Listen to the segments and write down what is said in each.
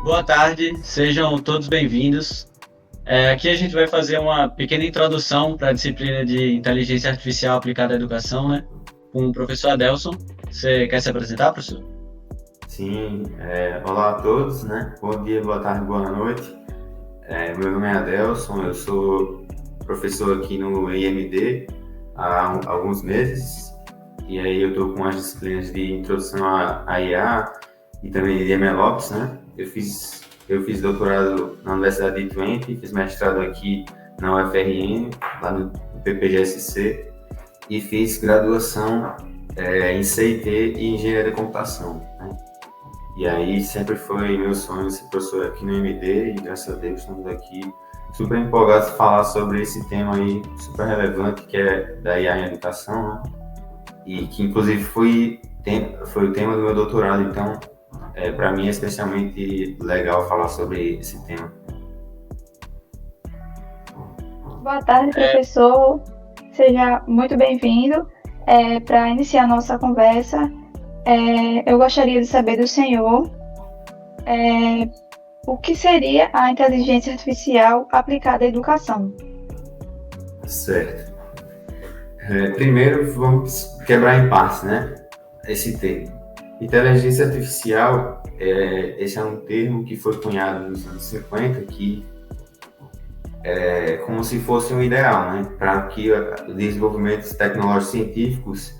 Boa tarde, sejam todos bem-vindos. Aqui a gente vai fazer uma pequena introdução para a disciplina de Inteligência Artificial aplicada à educação, né? Com o professor Adelson. Você quer se apresentar, professor? Sim, olá a todos, né? Bom dia, boa tarde, boa noite. Meu nome é Adelson, eu sou professor aqui no IMD há alguns meses, e aí eu estou com as disciplinas de Introdução à IA e também de MLOps, né? Eu fiz doutorado na Universidade de Twente, fiz mestrado aqui na UFRN, lá no PPGSC, e fiz graduação em CIT e Engenharia da Computação, né? E aí sempre foi meu sonho ser professor aqui no MD e graças a Deus estamos aqui super empolgados de falar sobre esse tema aí super relevante que é da IA em educação, né? E que inclusive foi o tema do meu doutorado, então para mim é especialmente legal falar sobre esse tema. Boa tarde, professor. Seja muito bem-vindo. Para iniciar nossa conversa, eu gostaria de saber do senhor o que seria a inteligência artificial aplicada à educação. Certo. Primeiro vamos quebrar em partes, né? Esse termo. Inteligência artificial, esse é um termo que foi cunhado nos anos 50, que é como se fosse um ideal, né? Para que os desenvolvimentos tecnológicos científicos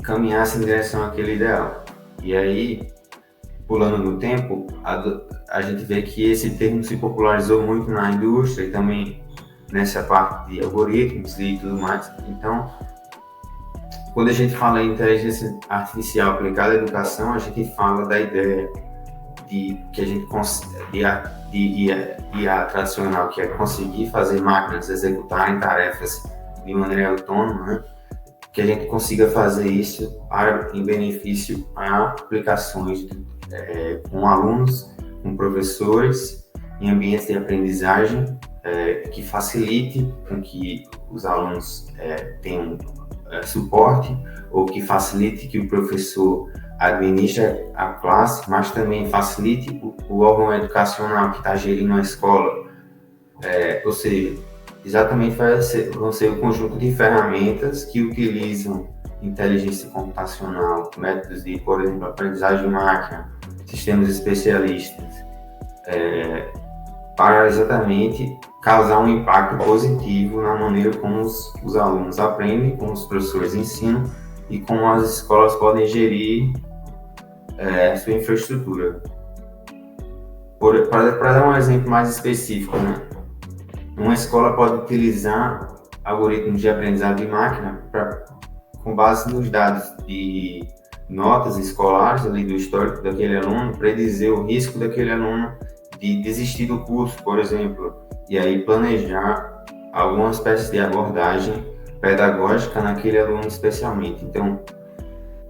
caminhassem em direção àquele ideal. E aí, pulando no tempo, a gente vê que esse termo se popularizou muito na indústria e também nessa parte de algoritmos e tudo mais. Então, quando a gente fala em inteligência artificial aplicada à educação, a gente fala da ideia de que a gente de IA tradicional, que é conseguir fazer máquinas executarem tarefas de maneira autônoma, né? Que a gente consiga fazer isso em benefício a aplicações com alunos, com professores, em ambientes de aprendizagem que facilite com que os alunos tenham suporte ou que facilite que o professor administre a classe, mas também facilite o órgão educacional que está gerindo a escola. Ou seja, exatamente vão ser o conjunto de ferramentas que utilizam inteligência computacional, métodos de, por exemplo, aprendizagem de máquina, sistemas especialistas, para exatamente causar um impacto positivo na maneira como os alunos aprendem, como os professores ensinam e como as escolas podem gerir sua infraestrutura. Para dar um exemplo mais específico, né? Uma escola pode utilizar algoritmos de aprendizado de máquina com base nos dados de notas escolares ali do histórico daquele aluno, predizer o risco daquele aluno de desistir do curso, por exemplo, e aí planejar alguma espécie de abordagem pedagógica naquele aluno especialmente. Então,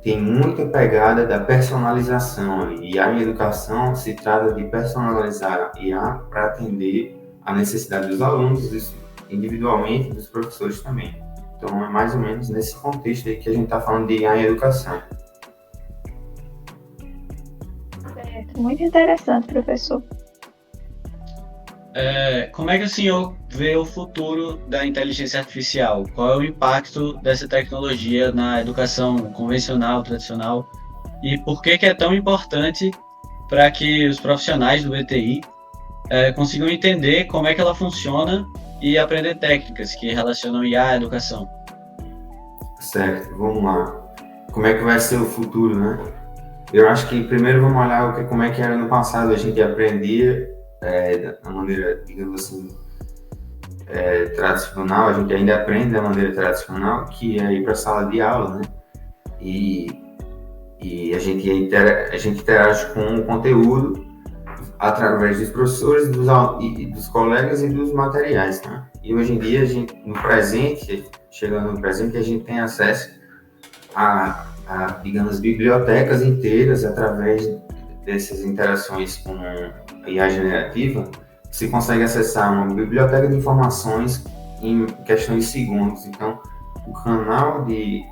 tem muita pegada da personalização e a educação se trata de personalizar a IA para atender a necessidade dos alunos individualmente e dos professores também. Então, é mais ou menos nesse contexto aí que a gente está falando de IA em educação. Muito interessante, professor. Como é que o senhor vê o futuro da inteligência artificial? Qual é o impacto dessa tecnologia na educação convencional, tradicional? E por que é tão importante para que os profissionais do BTI consigam entender como é que ela funciona e aprender técnicas que relacionam IA à educação? Certo, vamos lá. Como é que vai ser o futuro, né? Eu acho que primeiro vamos olhar como é que era no passado. A gente aprendia da maneira, digamos assim, tradicional. A gente ainda aprende da maneira tradicional, que é ir para a sala de aula, né? E a gente interage com o conteúdo através dos professores, dos colegas e dos materiais, né? E hoje em dia, chegando no presente, a gente tem acesso a digamos, bibliotecas inteiras através dessas interações com a IA generativa. Você consegue acessar uma biblioteca de informações em questões de segundos. Então, o canal de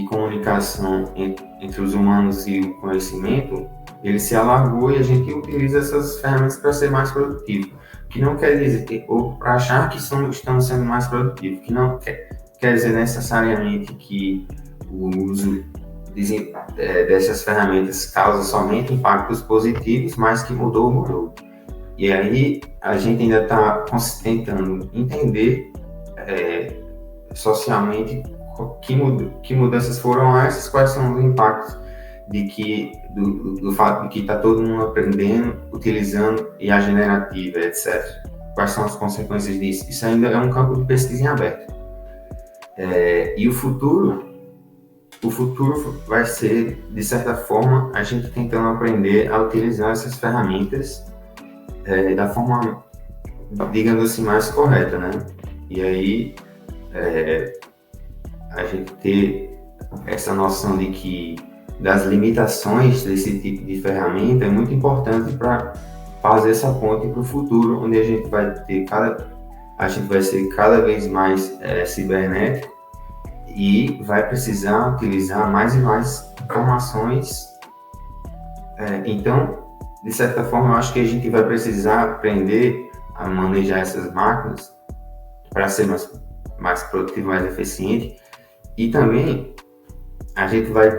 comunicação entre os humanos e o conhecimento ele se alargou e a gente utiliza essas ferramentas para ser mais produtivo. Que não quer dizer, ou para achar que estamos sendo mais produtivos, que não quer dizer necessariamente que o uso dessas ferramentas causa somente impactos positivos, mas que mudou. E aí a gente ainda está tentando entender socialmente que mudanças foram essas, quais são os impactos do fato de que está todo mundo aprendendo, utilizando IA generativa, etc. Quais são as consequências disso? Isso ainda é um campo de pesquisa em aberto. E o futuro vai ser, de certa forma, a gente tentando aprender a utilizar essas ferramentas da forma, digamos assim, mais correta, né? E aí, a gente ter essa noção das limitações desse tipo de ferramenta é muito importante para fazer essa ponte para o futuro, onde a gente vai ser cada vez mais cibernético e vai precisar utilizar mais e mais informações. Então, de certa forma, eu acho que a gente vai precisar aprender a manejar essas máquinas para ser mais produtivo, mais eficiente. E também a gente vai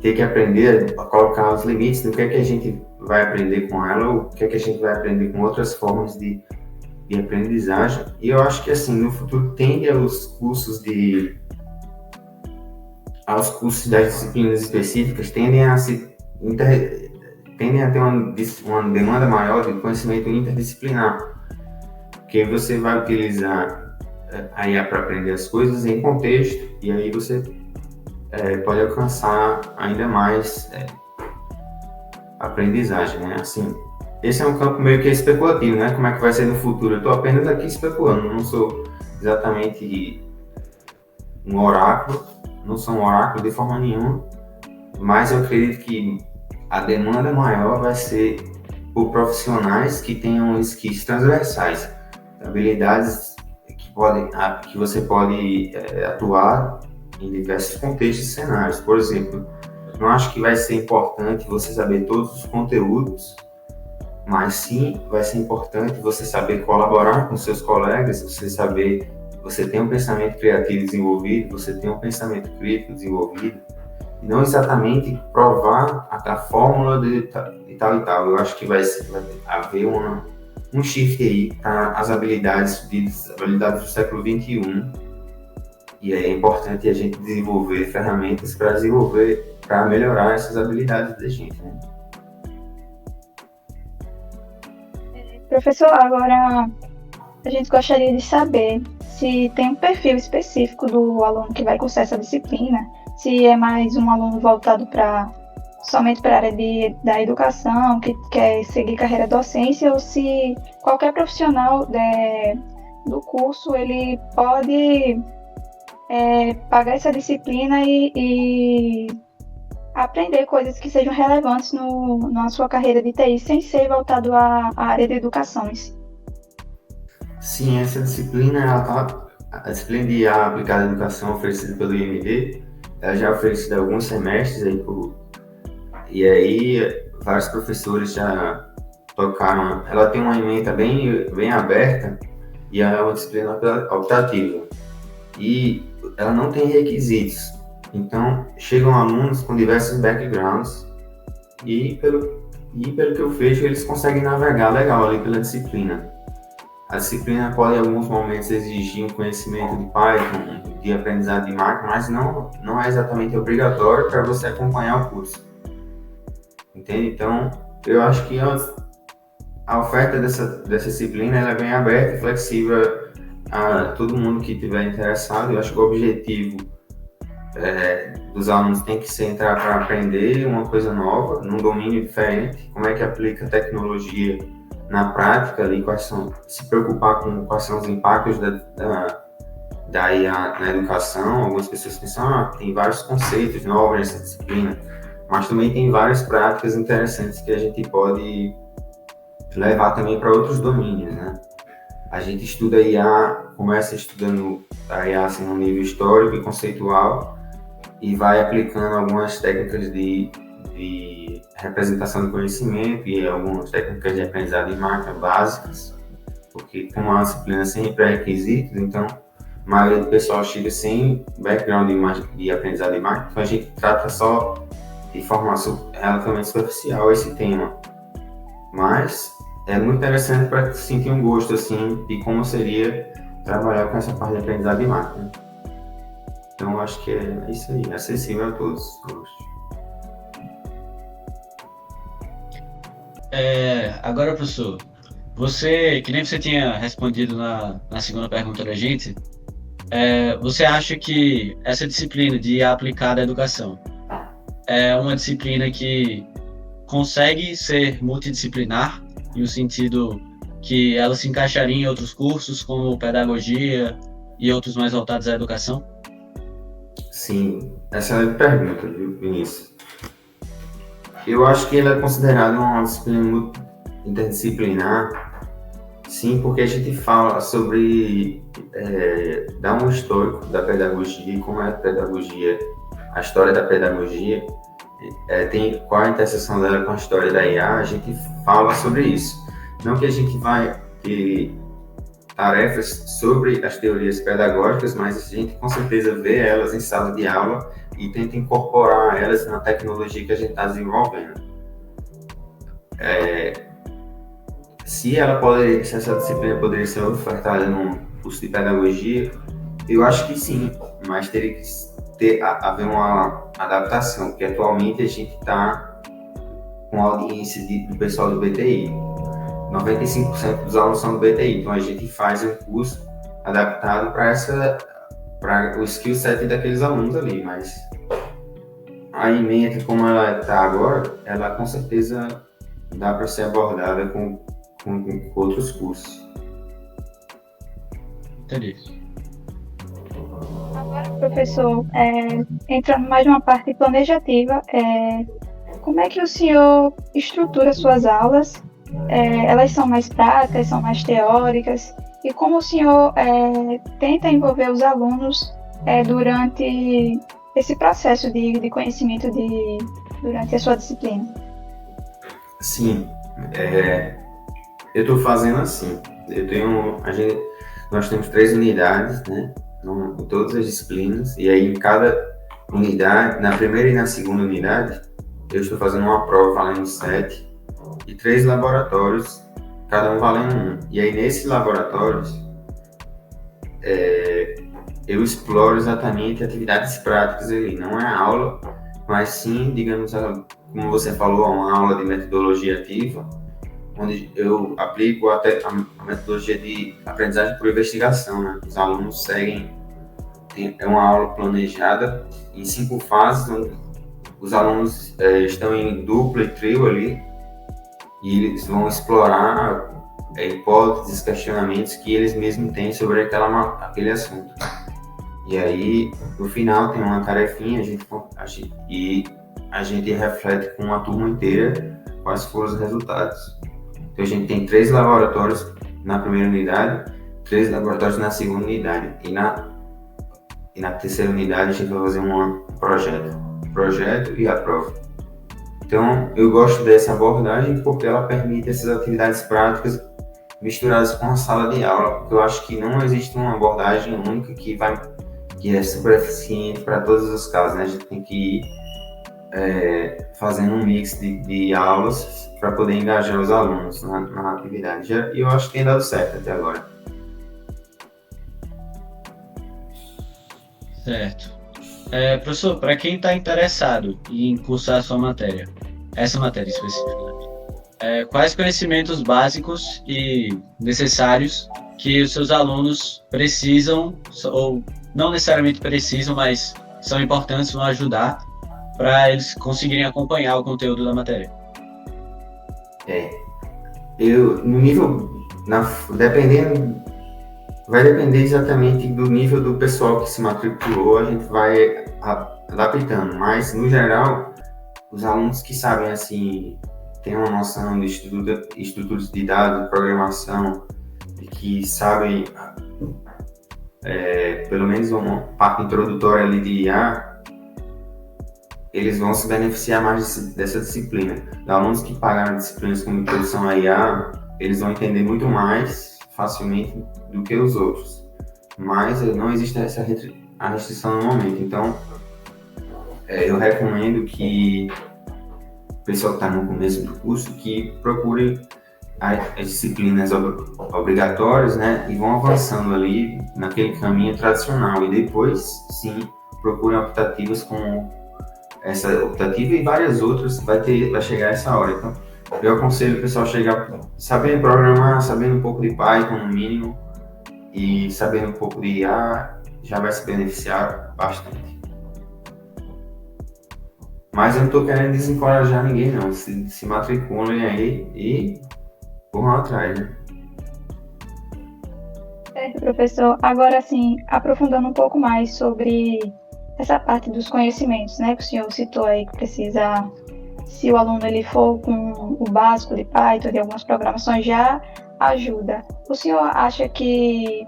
ter que aprender a colocar os limites do que é que a gente vai aprender com ela ou o que é que a gente vai aprender com outras formas de aprendizagem. E eu acho que, assim, no futuro tende aos cursos das disciplinas específicas tendem a ter uma demanda maior de conhecimento interdisciplinar, porque você vai utilizar a IA para aprender as coisas em contexto, e aí você pode alcançar ainda mais aprendizagem, né? Assim, esse é um campo meio que especulativo, né? Como é que vai ser no futuro? Eu estou apenas aqui especulando, não sou exatamente um oráculo, não sou um oráculo de forma nenhuma, mas eu acredito que a demanda maior vai ser por profissionais que tenham skills transversais, habilidades que você pode atuar em diversos contextos e cenários. Por exemplo, não acho que vai ser importante você saber todos os conteúdos, mas sim vai ser importante você saber colaborar com seus colegas, você tem um pensamento criativo desenvolvido, você tem um pensamento crítico desenvolvido, e não exatamente provar a fórmula de tal e tal. Eu acho que vai haver um shift aí para as habilidades do século XXI, e é importante a gente desenvolver ferramentas para melhorar essas habilidades da gente, né? Professor, agora a gente gostaria de saber se tem um perfil específico do aluno que vai cursar essa disciplina, se é mais um aluno voltado somente para a área da educação, que quer seguir carreira docência, ou se qualquer profissional do curso ele pode pagar essa disciplina e aprender coisas que sejam relevantes na sua carreira de TI, sem ser voltado à área de educação. Sim, essa disciplina, a disciplina de IA aplicada à educação oferecida pelo IMD, ela já é oferecida há alguns semestres aí e aí vários professores já tocaram. Ela tem uma ementa bem aberta e ela é uma disciplina optativa e ela não tem requisitos. Então chegam alunos com diversos backgrounds e pelo que eu vejo eles conseguem navegar legal ali pela disciplina. A disciplina pode em alguns momentos exigir um conhecimento de Python, de aprendizado de máquina, mas não é exatamente obrigatório para você acompanhar o curso. Entende? Então, eu acho que a oferta dessa disciplina ela é bem aberta e flexível a todo mundo que estiver interessado. Eu acho que o objetivo dos alunos tem que ser entrar para aprender uma coisa nova, num domínio diferente, como é que aplica a tecnologia na prática, ali, se preocupar com quais são os impactos da IA na educação. Algumas pessoas pensam, tem vários conceitos novos nessa disciplina, mas também tem várias práticas interessantes que a gente pode levar também para outros domínios, né? A gente estuda IA, começa estudando a IA assim, no nível histórico e conceitual, e vai aplicando algumas técnicas de de representação do conhecimento e algumas técnicas de aprendizado de máquina básicas, porque como é uma disciplina sem pré-requisitos, então a maioria do pessoal chega sem background de aprendizado de máquina, então a gente trata só de forma relativamente superficial esse tema. Mas é muito interessante para sentir um gosto assim de como seria trabalhar com essa parte de aprendizado de máquina. Então eu acho que é isso aí, acessível a todos. Agora, professor, você, que nem você tinha respondido na segunda pergunta da gente, você acha que essa disciplina de IA aplicada à educação é uma disciplina que consegue ser multidisciplinar, no sentido que ela se encaixaria em outros cursos, como pedagogia e outros mais voltados à educação? Sim, excelente pergunta, Vinícius. Eu acho que ela é considerada uma disciplina muito interdisciplinar, sim, porque a gente fala sobre dar um histórico da pedagogia, como é a pedagogia, a história da pedagogia, qual a interseção dela com a história da IA, a gente fala sobre isso. Não que a gente vai ter tarefas sobre as teorias pedagógicas, mas a gente com certeza vê elas em sala de aula e tenta incorporar elas na tecnologia que a gente está desenvolvendo. Se essa disciplina poderia ser ofertada num curso de pedagogia, eu acho que sim, mas teria que haver uma adaptação, porque atualmente a gente está com a audiência do pessoal do BTI. 95% dos alunos são do BTI, então a gente faz um curso adaptado para o skill set daqueles alunos ali, mas a ementa como ela está agora, ela com certeza dá para ser abordada com outros cursos. Entendi. Agora, professor, entrando mais numa parte planejativa, como é que o senhor estrutura suas aulas? Elas são mais práticas, são mais teóricas? E como o senhor tenta envolver os alunos durante esse processo de conhecimento durante a sua disciplina? Sim, eu estou fazendo assim. Nós temos 3 unidades, né? Em todas as disciplinas, e aí em cada unidade, na primeira e na segunda unidade, eu estou fazendo uma prova valendo 7 e 3 laboratórios, cada um valendo 1. E aí nesses laboratórios, eu exploro exatamente atividades práticas ali, não é aula, mas sim, digamos, como você falou, uma aula de metodologia ativa, onde eu aplico a metodologia de aprendizagem por investigação, né? Os alunos seguem, é uma aula planejada em 5 fases, onde os alunos estão em dupla e trio ali, e eles vão explorar hipóteses, questionamentos que eles mesmos têm sobre aquele assunto. E aí, no final, tem uma tarefinha, a gente reflete com a turma inteira quais foram os resultados. Então, a gente tem 3 laboratórios na primeira unidade, 3 laboratórios na segunda unidade. E na terceira unidade, a gente vai fazer um projeto e a prova. Então, eu gosto dessa abordagem porque ela permite essas atividades práticas misturadas com a sala de aula, porque eu acho que não existe uma abordagem única que é super eficiente para todos os casos, né? A gente tem que ir fazendo um mix de aulas para poder engajar os alunos na atividade. E eu acho que tem dado certo até agora. Certo. Professor, para quem está interessado em cursar essa matéria especificamente, quais conhecimentos básicos e necessários que os seus alunos precisam, ou não necessariamente precisam, mas são importantes, vão ajudar para eles conseguirem acompanhar o conteúdo da matéria? Vai depender exatamente do nível do pessoal que se matriculou, a gente vai adaptando, mas no geral, os alunos que sabem assim, têm uma noção de estruturas de dados, programação, e que sabem pelo menos uma parte introdutória ali de IA, eles vão se beneficiar mais dessa disciplina. Os alunos que pagaram disciplinas como introdução à IA, eles vão entender muito mais facilmente do que os outros. Mas não existe a restrição no momento. Então, eu recomendo que o pessoal que está no começo do curso que procure as disciplinas obrigatórias, né, e vão avançando ali naquele caminho tradicional. E depois, sim, procurem optativas como essa optativa e várias outras, vai chegar essa hora. Então, eu aconselho o pessoal a chegar sabendo programar, sabendo um pouco de Python no mínimo e sabendo um pouco de IA, já vai se beneficiar bastante. Mas eu não estou querendo desencorajar ninguém, não. Se matriculem aí e corram atrás, né? Certo, professor. Agora, assim, aprofundando um pouco mais sobre essa parte dos conhecimentos, né, que o senhor citou aí, que precisa, se o aluno ele for com o básico de Python, de algumas programações, já ajuda. O senhor acha que,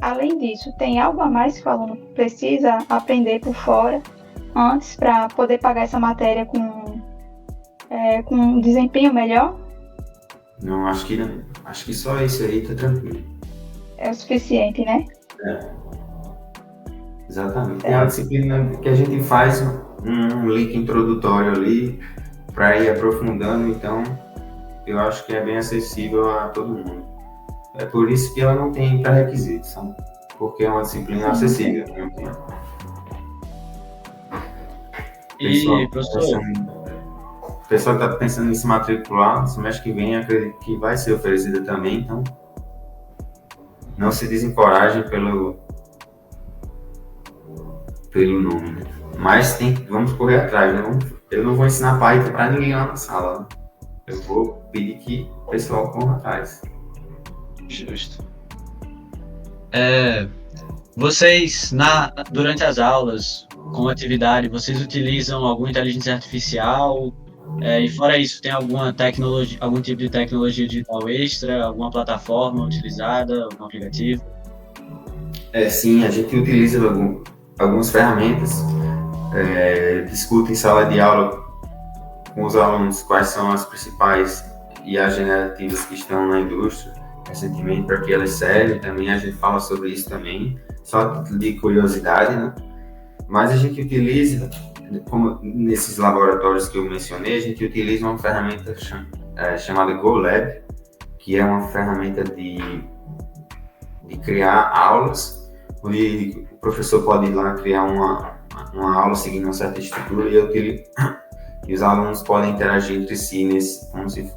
além disso, tem algo a mais que o aluno precisa aprender por fora antes para poder pagar essa matéria com um desempenho melhor? Não, acho que não. Acho que só isso aí tá tranquilo. É o suficiente, né? Exatamente. É uma disciplina que a gente faz um link introdutório ali para ir aprofundando, então eu acho que é bem acessível a todo mundo. É por isso que ela não tem pré-requisitos, porque é uma disciplina acessível. E, professor, o pessoal que está pensando em se matricular, no semestre que vem, acredito que vai ser oferecida também, então não se desencorajem pelo nome, né? Mas vamos correr atrás, né? Eu não vou ensinar Python para ninguém lá na sala, né? Eu vou pedir que o pessoal corra atrás. Justo. Vocês, durante as aulas, com atividade, vocês utilizam alguma inteligência artificial? E fora isso, tem alguma tecnologia, algum tipo de tecnologia digital extra, alguma plataforma utilizada, algum aplicativo? Sim, a gente utiliza algumas ferramentas, discute em sala de aula com os alunos quais são as principais IA generativas que estão na indústria recentemente, para que elas servem também, a gente fala sobre isso também, só de curiosidade, né? Mas a gente utiliza, como nesses laboratórios que eu mencionei, a gente utiliza uma ferramenta chamada GoLab, que é uma ferramenta de criar aulas, onde o professor pode ir lá criar uma aula seguindo uma certa estrutura e os alunos podem interagir entre si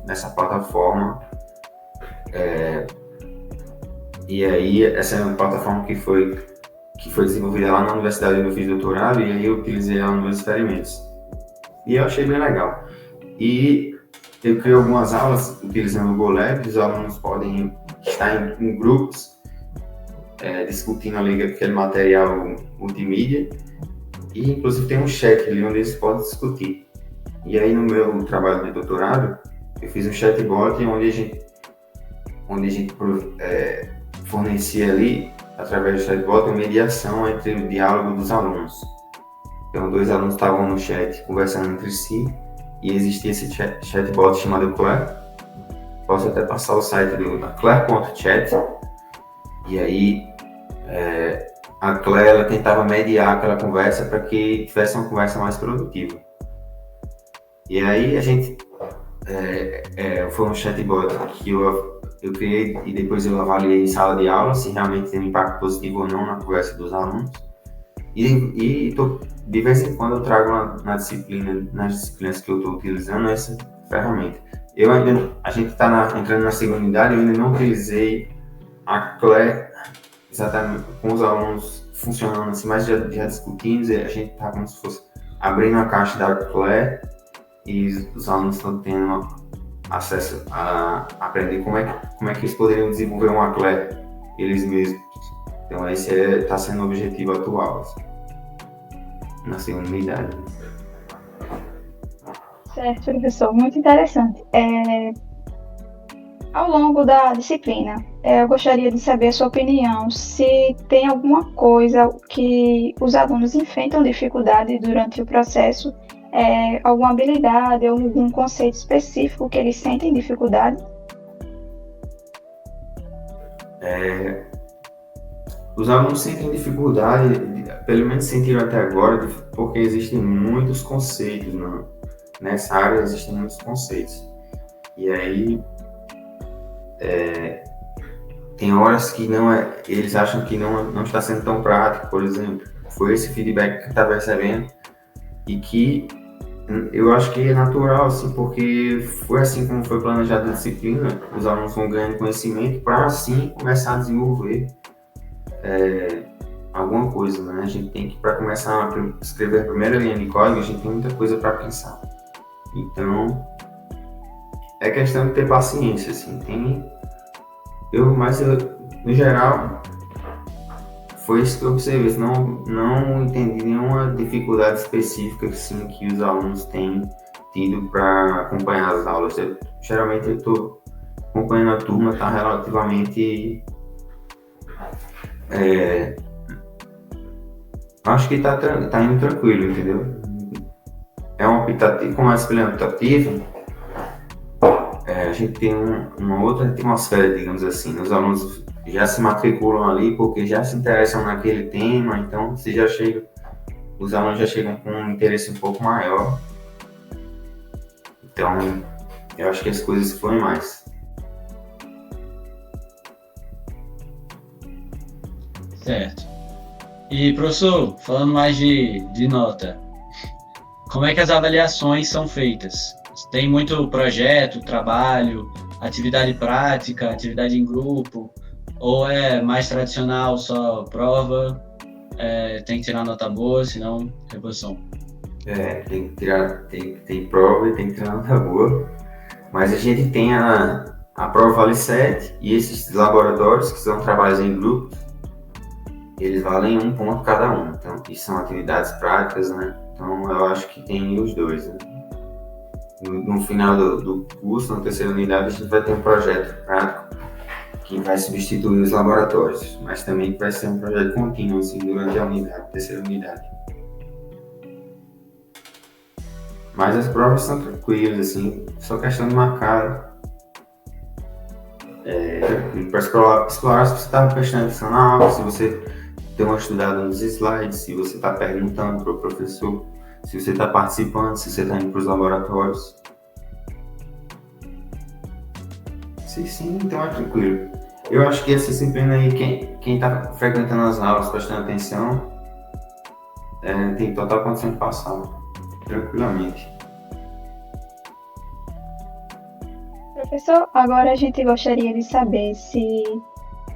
nessa plataforma. E aí, essa é uma plataforma que foi desenvolvida lá na universidade onde eu fiz doutorado, e aí eu utilizei ela nos meus experimentos. E eu achei bem legal. E eu criei algumas aulas utilizando o GoLab, os alunos podem estar em grupos, discutindo ali aquele material multimídia, e inclusive tem um chat ali onde eles podem discutir. E aí no meu trabalho de doutorado, eu fiz um chatbot onde a gente fornecia ali, através do chatbot, uma mediação entre o diálogo dos alunos. Então, 2 alunos estavam no chat conversando entre si, e existia esse chatbot chamado Claire. Posso até passar o site do claire.chat. E aí, a Claire ela tentava mediar aquela conversa para que tivesse uma conversa mais produtiva. E aí, a gente foi um chatbot que eu criei e depois eu avaliei em sala de aula se realmente tem um impacto positivo ou não na conversa dos alunos. E de vez em quando eu trago nas disciplinas que eu estou utilizando essa ferramenta. A gente está entrando na segunda unidade, eu ainda não utilizei a Claire exatamente com os alunos funcionando assim, mas já discutimos, a gente está como se fosse abrindo a caixa da Claire e os alunos estão tendo acesso a aprender como é que eles poderiam desenvolver uma Claire eles mesmos. Então esse está sendo o objetivo atual, assim, na segunda unidade. Certo, professor, muito interessante. Ao longo da disciplina, eu gostaria de saber a sua opinião, se tem alguma coisa que os alunos enfrentam dificuldade durante o processo alguma habilidade ou algum conceito específico que eles sentem dificuldade? Os alunos sentem dificuldade, pelo menos sentiram até agora, porque existem muitos conceitos, nessa área existem muitos conceitos. E aí, tem horas que eles acham que não está sendo tão prático, por exemplo. Foi esse feedback que estava recebendo e que eu acho que é natural, assim, porque foi assim como foi planejada a disciplina, os alunos vão ganhando conhecimento para, assim, começar a desenvolver alguma coisa, né? A gente tem que, para começar a escrever a primeira linha de código, a gente tem muita coisa para pensar. Então, é questão de ter paciência, assim, no geral, foi isso que eu observei, não entendi nenhuma dificuldade específica, assim, que os alunos têm tido para acompanhar as aulas. Geralmente eu estou acompanhando a turma, está relativamente... acho que tá indo tranquilo, entendeu? É um optativo, como a disciplina optativa, a gente tem uma outra atmosfera, digamos assim. Os alunos já se matriculam ali porque já se interessam naquele tema, então os alunos já chegam com um interesse um pouco maior. Então, eu acho que as coisas fluem mais. Certo. E, professor, falando mais de nota, como é que as avaliações são feitas? Tem muito projeto, trabalho, atividade prática, atividade em grupo, ou é mais tradicional, só prova, tem que tirar nota boa, senão reposição? Tem prova e tem que tirar nota boa, mas a gente tem a prova vale 7 e esses laboratórios, que são trabalhos em grupo, eles valem 1 ponto cada um, então, e são atividades práticas, né? Então eu acho que tem os dois, né? No final do curso, na terceira unidade, a gente vai ter um projeto prático que vai substituir os laboratórios, mas também vai ser um projeto contínuo, assim, durante a terceira unidade. Mas as provas são tranquilas, assim, só questão de marcar. Para explorar se você está prestando atenção na aula, se você deu uma estudada nos slides, se você está perguntando para o professor, se você está participando, se você está indo para os laboratórios. Sim, então é tranquilo. Eu acho que essa disciplina aí, quem está frequentando as aulas, prestando atenção, tem total condição de passar, tranquilamente. Professor, agora a gente gostaria de saber se,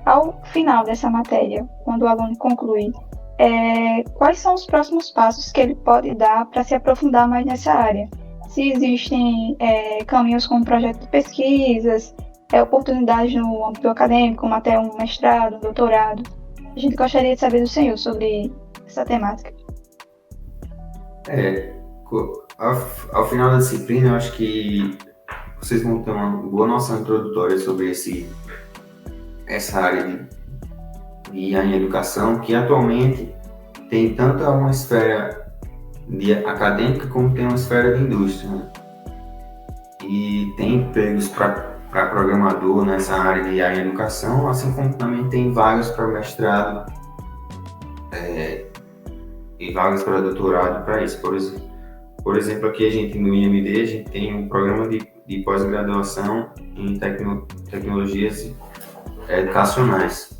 ao final dessa matéria, quando o aluno conclui, quais são os próximos passos que ele pode dar para se aprofundar mais nessa área? Se existem caminhos como projeto de pesquisas, oportunidades no âmbito acadêmico, como até um mestrado, um doutorado. A gente gostaria de saber do senhor sobre essa temática. Ao final da disciplina, eu acho que vocês vão ter uma boa noção introdutória sobre essa área de IA em educação, que atualmente tem tanto uma esfera acadêmica como tem uma esfera de indústria, né? E tem empregos para programador nessa área de IA em educação, assim como também tem vagas para mestrado e vagas para doutorado para isso. Por exemplo, aqui a gente no IMD a gente tem um programa de pós-graduação em tecnologias educacionais.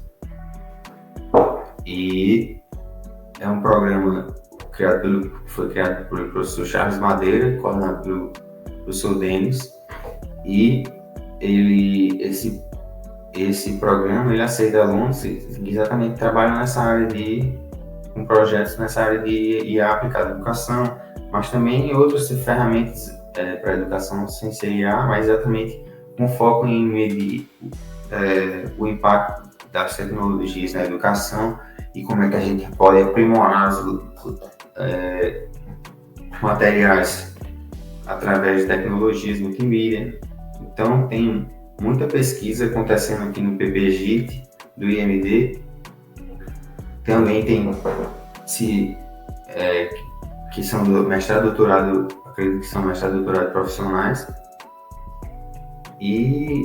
E é um programa foi criado pelo professor Charles Madeira, coordenado pelo professor Denis, e esse programa ele aceita alunos que exatamente trabalham nessa área com projetos nessa área de IA aplicada à educação, mas também em outras ferramentas para a educação sem ser IA, mas exatamente com foco em medir o impacto das tecnologias na educação e como é que a gente pode aprimorar os materiais através de tecnologias multimídia. Então, tem muita pesquisa acontecendo aqui no PPGIT do IMD. Também tem que são do mestrado, doutorado, acredito que são mestrado, doutorado profissionais. E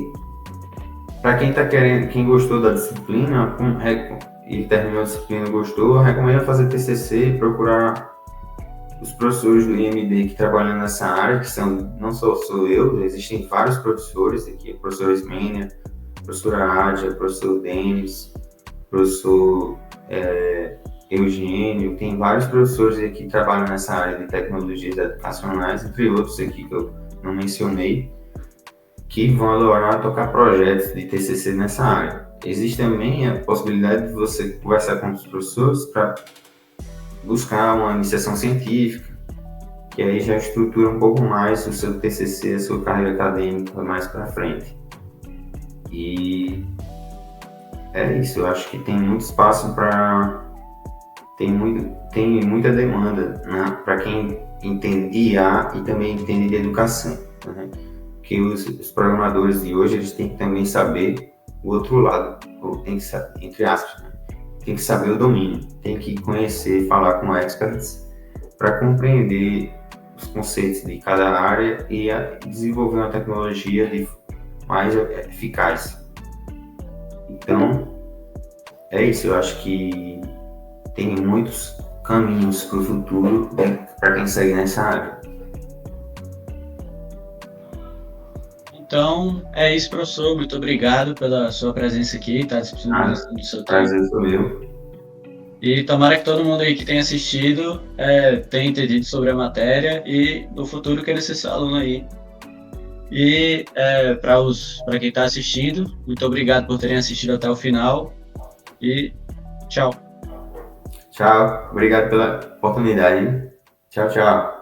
para quem tá querendo, quem gostou da disciplina e terminou a disciplina e gostou, eu recomendo fazer TCC, procurar os professores do IMD que trabalham nessa área, que são, não só sou eu, existem vários professores aqui, professor Ismênia, professora Ádia, professor Denis, professor Eugênio, tem vários professores aqui que trabalham nessa área de tecnologias educacionais, entre outros aqui que eu não mencionei, que vão adorar tocar projetos de TCC nessa área. Existe também a possibilidade de você conversar com os professores para buscar uma iniciação científica, que aí já estrutura um pouco mais o seu TCC, a sua carreira acadêmica mais para frente. E é isso, eu acho que tem muito espaço para... Tem muita demanda, né, para quem entende de IA e também entende de educação, né? Que os programadores de hoje, eles têm que também saber o outro lado, ou tem que saber, entre aspas, né? Tem que saber o domínio, tem que conhecer, falar com experts para compreender os conceitos de cada área e desenvolver uma tecnologia mais eficaz. Então, é isso, eu acho que tem muitos caminhos para o futuro para quem segue nessa área. Então, é isso, professor. Muito obrigado pela sua presença aqui, tá disponibilizando o seu tempo. Prazer foi meu. E tomara que todo mundo aí que tenha assistido tenha entendido sobre a matéria e no futuro queira ser seu aluno aí. E para quem está assistindo, muito obrigado por terem assistido até o final e tchau. Tchau, obrigado pela oportunidade. Tchau, tchau.